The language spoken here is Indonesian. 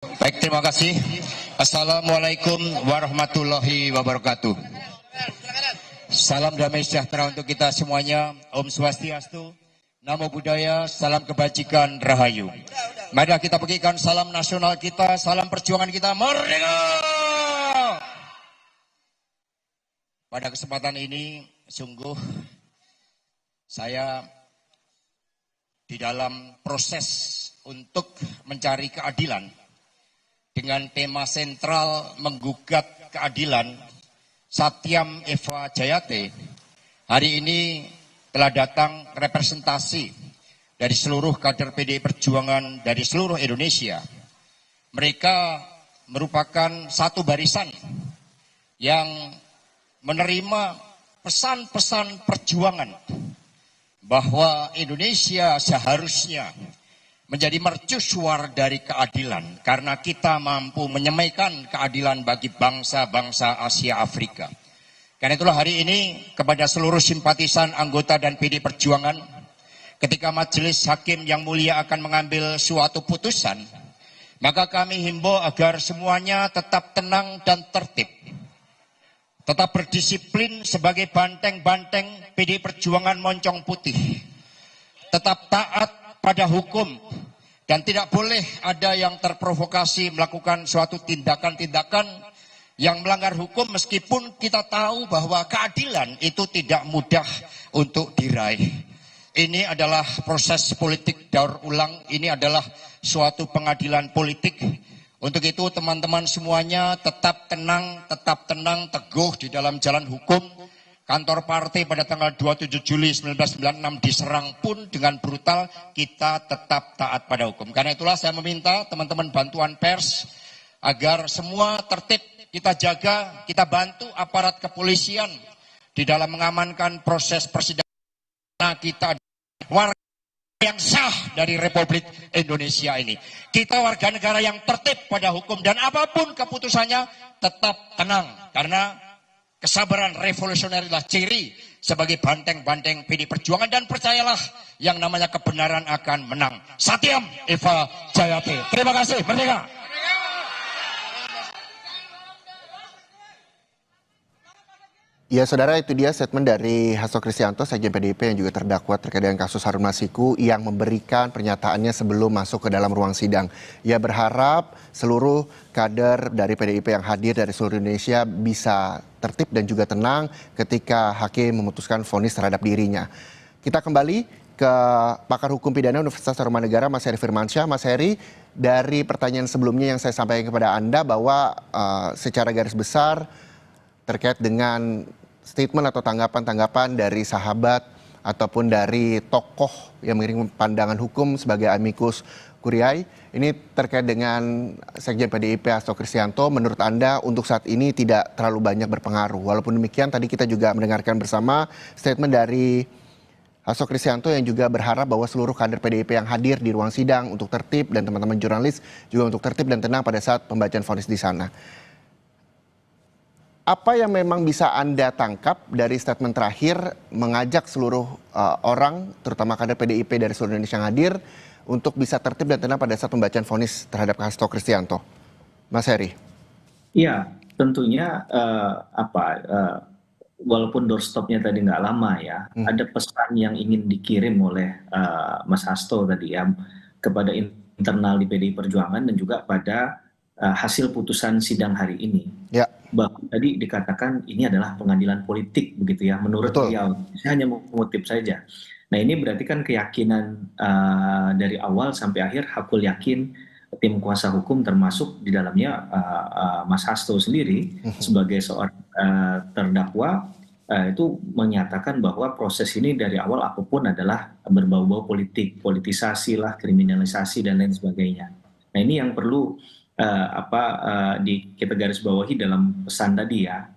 Baik, terima kasih. Assalamualaikum warahmatullahi wabarakatuh. Salam damai sejahtera untuk kita semuanya. Om Swastiastu, Namo Buddhaya, salam kebajikan, rahayu. Mari kita bagikan salam nasional kita, salam perjuangan kita, merdeka! Pada kesempatan ini, sungguh saya di dalam proses untuk mencari keadilan dengan tema sentral menggugat keadilan Satyam Eva Jayate. Hari ini telah datang representasi dari seluruh kader PDI Perjuangan dari seluruh Indonesia. Mereka merupakan satu barisan yang menerima pesan-pesan perjuangan bahwa Indonesia seharusnya menjadi mercusuar dari keadilan karena kita mampu menyemaikan keadilan bagi bangsa-bangsa Asia Afrika. Karena itulah hari ini kepada seluruh simpatisan anggota dan PDI Perjuangan, ketika majelis hakim yang mulia akan mengambil suatu putusan, maka kami himbau agar semuanya tetap tenang dan tertib, tetap berdisiplin sebagai banteng-banteng PDI Perjuangan moncong putih, tetap taat pada hukum, dan tidak boleh ada yang terprovokasi melakukan suatu tindakan-tindakan yang melanggar hukum meskipun kita tahu bahwa keadilan itu tidak mudah untuk diraih. Ini adalah proses politik daur ulang, ini adalah suatu pengadilan politik. Untuk itu teman-teman semuanya tetap tenang, teguh di dalam jalan hukum. Kantor partai pada tanggal 27 Juli 1996 diserang pun dengan brutal, kita tetap taat pada hukum. Karena itulah saya meminta teman-teman bantuan pers agar semua tertib, kita jaga, kita bantu aparat kepolisian di dalam mengamankan proses persidangan. Kita warga yang sah dari Republik Indonesia ini. Kita warga negara yang tertib pada hukum dan apapun keputusannya tetap tenang. Karena kesabaran revolusioner adalah ciri sebagai banteng-banteng PDI Perjuangan dan percayalah yang namanya kebenaran akan menang. Satyam Eva Jayate. Terima kasih. Merdeka. Ya saudara, itu dia statement dari Hasto Kristianto, Sekjen PDIP yang juga terdakwa terkait dengan kasus Harun Masiku yang memberikan pernyataannya sebelum masuk ke dalam ruang sidang. Ia berharap seluruh kader dari PDIP yang hadir dari seluruh Indonesia bisa tertib dan juga tenang ketika hakim memutuskan vonis terhadap dirinya. Kita kembali ke pakar hukum pidana Universitas Tarumanegara, Mas Heri Firmansyah. Mas Heri, dari pertanyaan sebelumnya yang saya sampaikan kepada Anda bahwa secara garis besar terkait dengan statement atau tanggapan-tanggapan dari sahabat ataupun dari tokoh yang mengirim pandangan hukum sebagai amicus curiae, ini terkait dengan Sekjen PDIP Hasto Kristianto, menurut Anda untuk saat ini tidak terlalu banyak berpengaruh. Walaupun demikian tadi kita juga mendengarkan bersama statement dari Hasto Kristianto yang juga berharap bahwa seluruh kader PDIP yang hadir di ruang sidang untuk tertib dan teman-teman jurnalis juga untuk tertib dan tenang pada saat pembacaan vonis di sana. Apa yang memang bisa Anda tangkap dari statement terakhir mengajak seluruh orang, terutama kader PDIP dari seluruh Indonesia yang hadir, untuk bisa tertib dan tenang pada saat pembacaan vonis terhadap Hasto Kristianto? Mas Heri. Iya, tentunya walaupun doorstopnya tadi nggak lama ya, ada pesan yang ingin dikirim oleh Mas Hasto tadi ya kepada internal di PDI Perjuangan dan juga pada hasil putusan sidang hari ini. Ya. Bahwa tadi dikatakan ini adalah pengadilan politik begitu ya, menurut beliau. Saya hanya mengutip saja. Nah ini berarti kan keyakinan dari awal sampai akhir Hakul yakin tim kuasa hukum termasuk di dalamnya Mas Hasto sendiri sebagai seorang terdakwa itu menyatakan bahwa proses ini dari awal apapun adalah berbau-bau politik, politisasi lah, kriminalisasi dan lain sebagainya. Nah ini yang perlu kita garis bawahi dalam pesan tadi ya